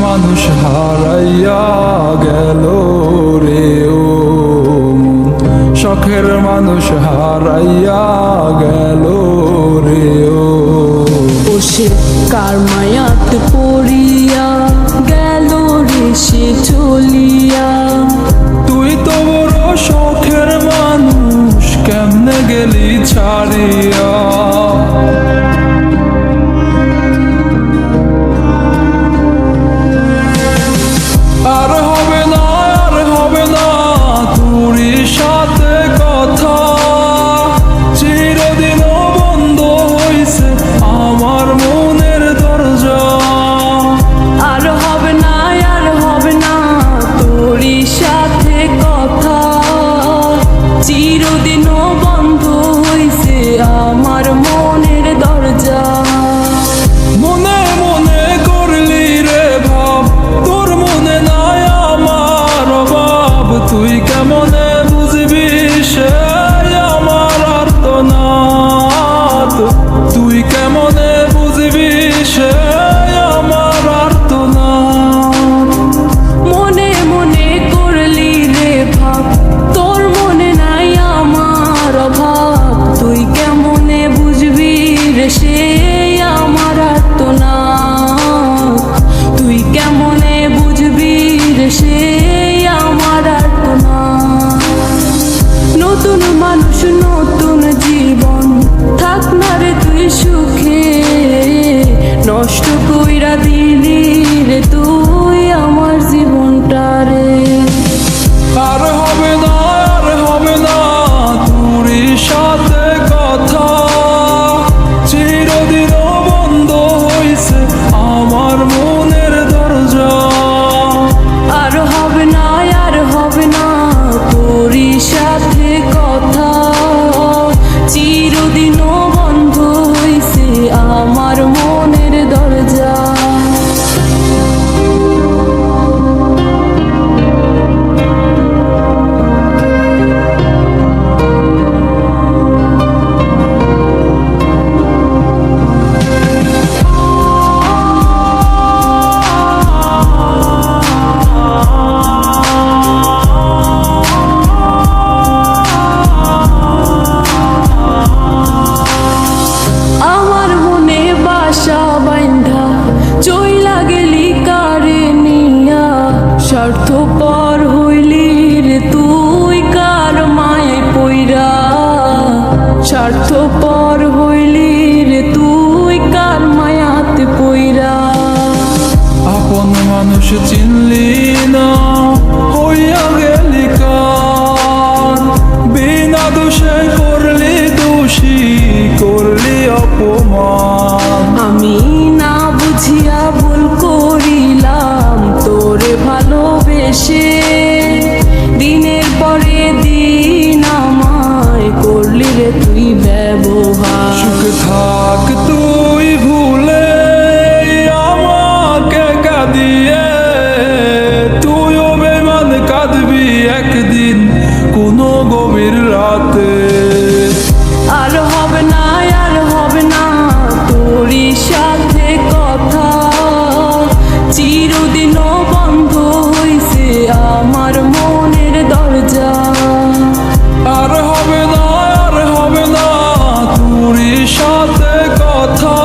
মানুষ হারাইয়া গেল রে ও মন, শখের মানুষ হারাইয়া গেল রে ও। সে কার মায়াতে পড়িয়া গেল রে সে চলিয়া। তুই তো বড় শখের মানুষ, কেমনে গেলি ছাড়িয়া। আর হবে না, আর হবে না তোর সাথে কথা, চিরদিন বন্ধ হইছে আমার মনের দরজা। আর হবে না, আর হবে না তোর সাথে কথা, চিরদিনও বন্ধ হইছে আমার মনের দরজা। মনে মনে করলি রে ভাব, তোর মনে নাই আমার অভাব। তুই কেমনে বুঝবি সে আমার আর্তনাদ, তুই কেমনে বুঝবি সে আমার আর্তনাদ। মনে মনে করলি রে ভাব, তোর মনে নাই আমার অভাব। তুই কেমনে বুঝবি রে সে আমার আর্তনাদ, তুই কেমনে বুঝবি রে সে আমার আর্তনাদ। নতুন মানুষ নতুন জীবন, থাক না রে তুই সুখে, নষ্ট কইরা দিলি রে তুই আমার জীবনটা রে। আর হবে না, আর হবে না তোর সাথে কথা, চিরদিন বন্ধ হইছে আমার মনের দরজা। আর হবে না, আর হবে না তোর সাথে কথা, চিরদিনও বন্ধ হইছে আমার মনের দরজা। আমার মনে বাসা বাইন্ধা চইলা গেলি কারে নিয়া, স্বার্থপর হইলি রে তুই কার মায়ে পইরা। স্বার্থপর হইলি রে তুই কার মায়াতে পইরা। আপন মানুষ চিনলি না, হইয়া গেলি কার, বিনা দোষে করলি দোষী, করলি অপমান। আমি না বুঝিয়া ভুল করিলাম তোরে ভালোবেসে, দিনের পরে দিন আমায় করলি রে তুই ব্যবহার। সুখে থাক তুই ভুলে আমাকে কাঁদিয়ে, তুইও বেমান কাঁদবি একদিন কোনো গভীর রাতে। আর হবে না, আর হবে না তোর সাথে কথা, চিরদিনও বন্ধ হইছে আমার মনের দরজা। আর হবে না, আর হবে না তোর সাথে কথা,